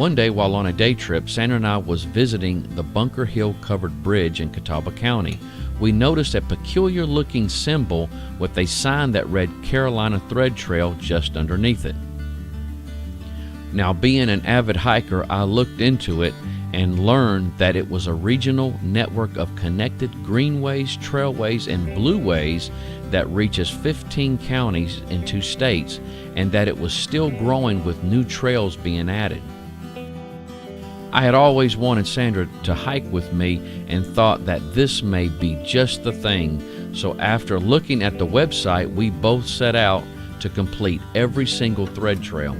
One day while on a day trip, Sandra and I was visiting the Bunker Hill Covered Bridge in Catawba County. We noticed a peculiar looking symbol with a sign that read Carolina Thread Trail just underneath it. Now, being an avid hiker, I looked into it and learned that it was a regional network of connected greenways, trailways, and blueways that reaches 15 counties in 2 states, and that it was still growing with new trails being added. I had always wanted Sandra to hike with me and thought that this may be just the thing, so after looking at the website, we both set out to complete every single thread trail.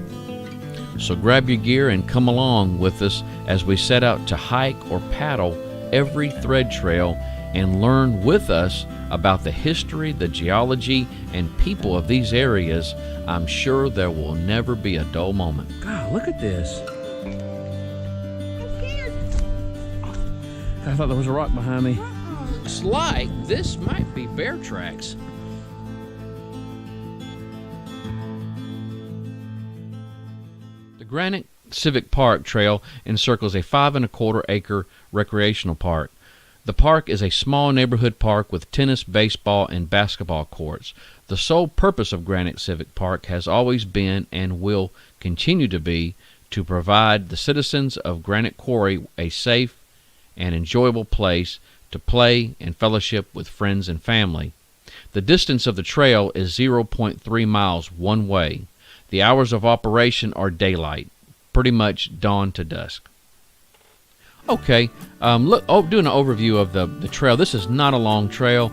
So grab your gear and come along with us as we set out to hike or paddle every thread trail and learn with us about the history, the geology, and people of these areas. I'm sure there will never be a dull moment. God, look at this. I thought there was a rock behind me. It's like this might be bear tracks. The Granite Civic Park Trail encircles a 5¼ acre recreational park. The park is a small neighborhood park with tennis, baseball, and basketball courts. The sole purpose of Granite Civic Park has always been and will continue to be to provide the citizens of Granite Quarry a safe and enjoyable place to play and fellowship with friends and family. The distance of the trail is 0.3 miles one way. The hours of operation are daylight, pretty much dawn to dusk. Okay, doing an overview of the trail. This is not a long trail.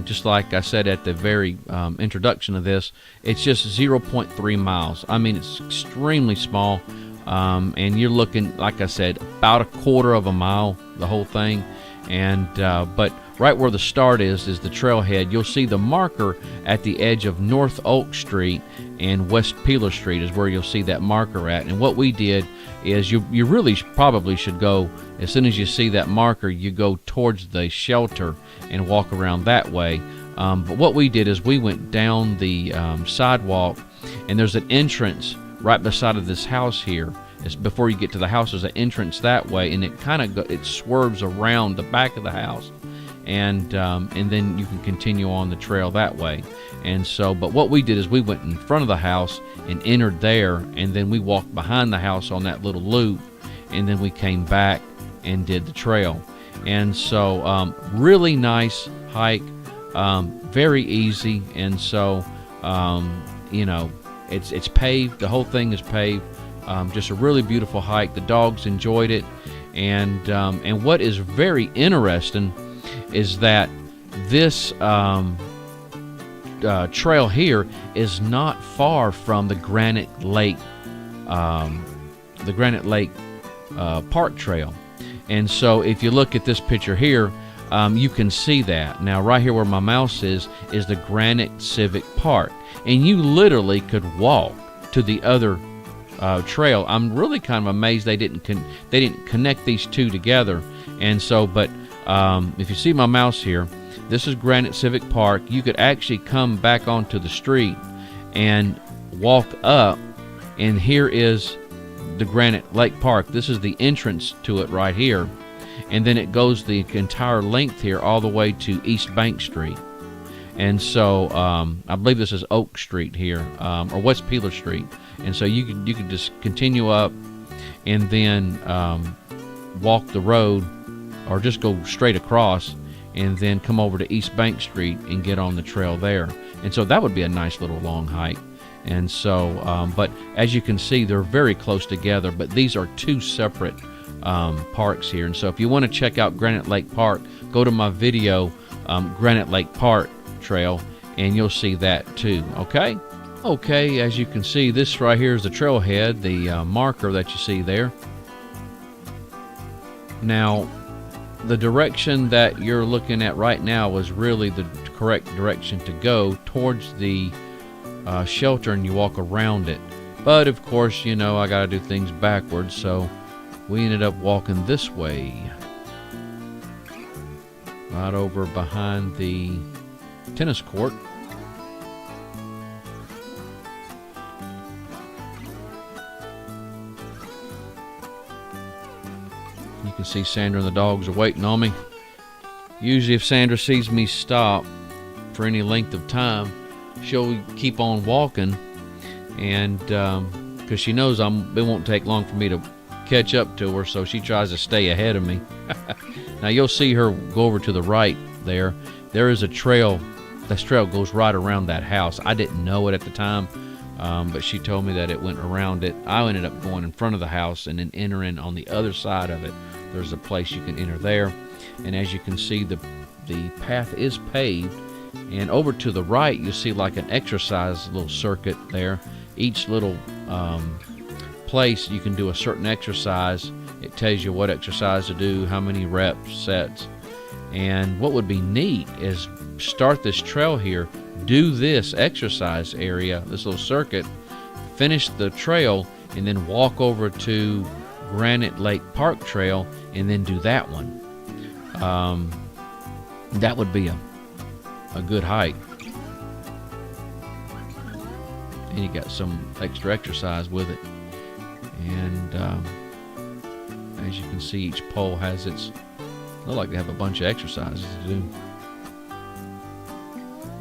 Just like I said at the very introduction of this, it's just 0.3 miles. I mean, it's extremely small. And you're looking, like I said, about 1/4 mile, the whole thing. And but right where the start is the trailhead. You'll see the marker at the edge of North Oak Street and West Peeler Street is where you'll see that marker at. And what we did is you really probably should go, as soon as you see that marker, you go towards the shelter and walk around that way. But what we did is we went down the sidewalk, and there's an entrance right beside of this house here. It's before you get to the house, there's an entrance that way, and it swerves around the back of the house, and then you can continue on the trail that way. And so, but what we did is we went in front of the house and entered there, and then we walked behind the house on that little loop, and then we came back and did the trail. And so, really nice hike, very easy, and so it's paved. The whole thing is paved. Just a really beautiful hike. The dogs enjoyed it, and what is very interesting is that this trail here is not far from the Granite Lake Park Trail. And so if you look at this picture here, you can see that. Now right here where my mouse is the Granite Civic Park, and you literally could walk to the other trail. I'm really kind of amazed they didn't connect these two together. And so, but if you see my mouse here, this is Granite Civic Park. You could actually come back onto the street and walk up, and here is the Granite Lake Park. This is the entrance to it right here, and then it goes the entire length here all the way to East Bank Street. And so I believe this is Oak Street here, or West Peeler Street. And so you could just continue up and then walk the road, or just go straight across and then come over to East Bank Street and get on the trail there. And so that would be a nice little long hike. And so, but as you can see, they're very close together, but these are two separate parks here. And so if you want to check out Granite Lake Park, go to my video, Granite Lake Park Trail, and you'll see that too. Okay, as you can see, this right here is the trailhead, the marker that you see there. Now, the direction that you're looking at right now is really the correct direction to go towards the shelter, and you walk around it. But of course, I got to do things backwards, so we ended up walking this way, right over behind the tennis court. can see Sandra and the dogs are waiting on me. Usually if Sandra sees me stop for any length of time, she'll keep on walking, and because she knows it won't take long for me to catch up to her, so she tries to stay ahead of me. Now you'll see her go over to the right there. There is a trail. This trail goes right around that house. I didn't know it at the time, but she told me that it went around it. I ended up going in front of the house and then entering on the other side of it. There's a place you can enter there, and as you can see, the path is paved. And over to the right, you see like an exercise little circuit there. Each little place you can do a certain exercise. It tells you what exercise to do, how many reps, sets. And what would be neat is start this trail here, do this exercise area, this little circuit, finish the trail, and then walk over to Granite Lake Park Trail and then do that one. That would be a good hike. And you got some extra exercise with it. And as you can see, each pole has its, look like they have a bunch of exercises to do.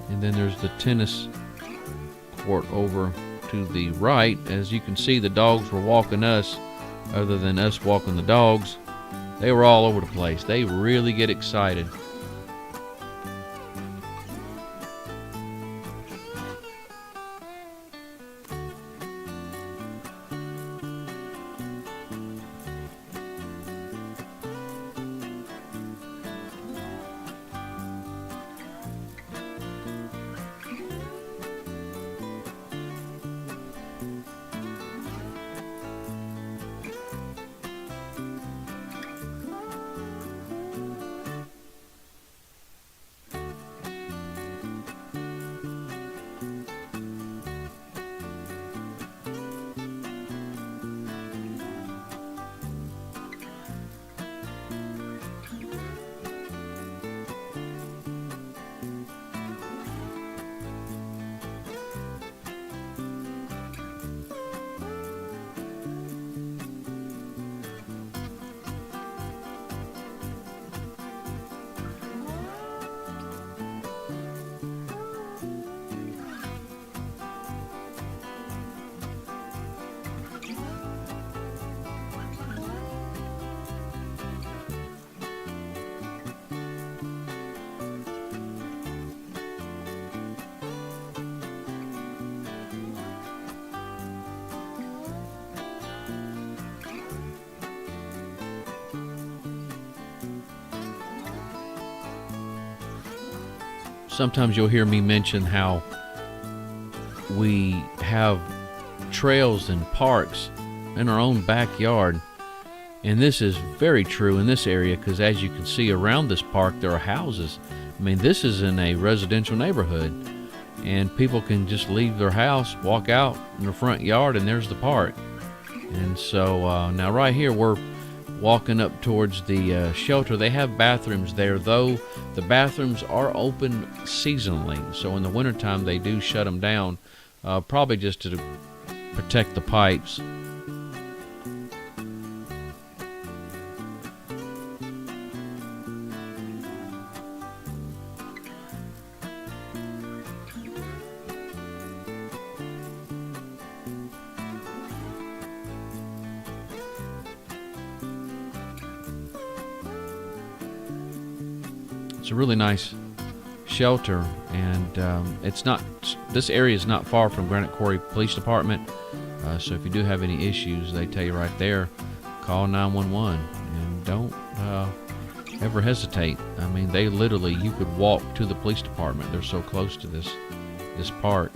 And then there's the tennis court over to the right. As you can see, the dogs were walking us, other than us walking the dogs. They were all over the place. They really get excited. Sometimes you'll hear me mention how we have trails and parks in our own backyard. And this is very true in this area, because as you can see around this park, there are houses. I mean, this is in a residential neighborhood, and people can just leave their house, walk out in their front yard, and there's the park. And so now right here, we're walking up towards the shelter. They have bathrooms there, though the bathrooms are open seasonally. So in the wintertime, they do shut them down, probably just to protect the pipes. It's a really nice shelter, and it's not. This area is not far from Granite Quarry Police Department, so if you do have any issues, they tell you right there, call 911, and don't ever hesitate. I mean, they literally, you could walk to the police department. They're so close to this park.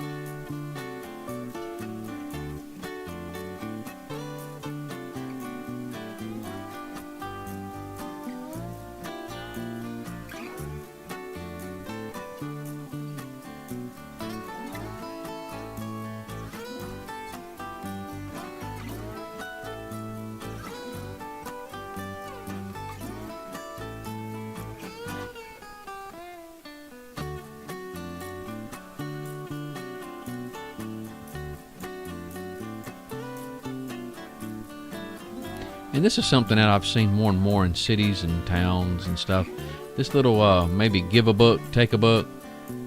And this is something that I've seen more and more in cities and towns and stuff. This little maybe give a book, take a book.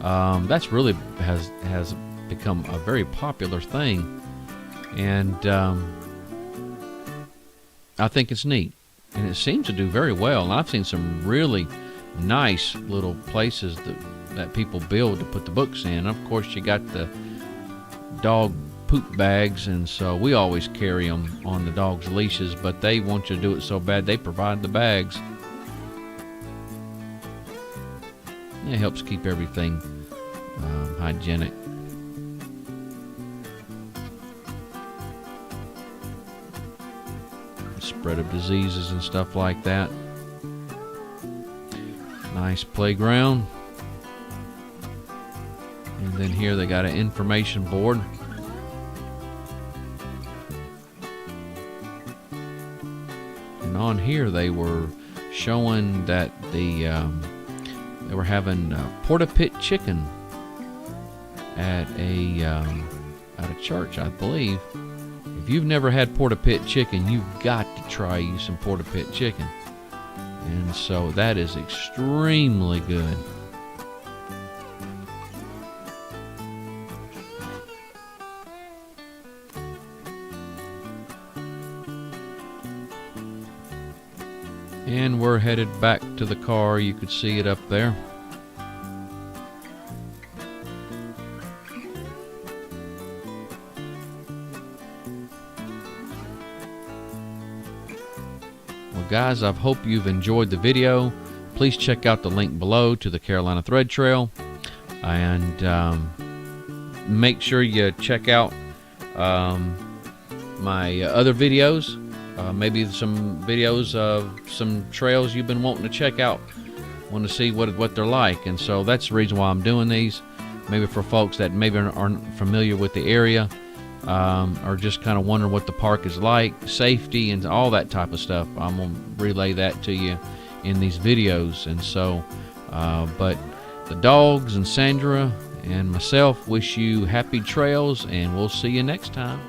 That's really has become a very popular thing, and I think it's neat, and it seems to do very well. And I've seen some really nice little places that people build to put the books in. Of course, you got the dog poop bags, and so we always carry them on the dog's leashes, but they want you to do it so bad they provide the bags. It helps keep everything hygienic. The spread of diseases and stuff like that. Nice playground. And then here they got an information board. And on here they were showing that they were having porta pit chicken at a church, I believe. If you've never had porta pit chicken, you've got to try you some porta pit chicken. And so that is extremely good. And we're headed back to the car. You could see it up there. Well, guys, I hope you've enjoyed the video. Please check out the link below to the Carolina Thread Trail, and make sure you check out my other videos. Maybe some videos of some trails you've been wanting to check out, want to see what they're like. And so that's the reason why I'm doing these. Maybe for folks that maybe aren't familiar with the area, or just kind of wondering what the park is like, safety and all that type of stuff. I'm going to relay that to you in these videos. And so, but the dogs and Sandra and myself wish you happy trails, and we'll see you next time.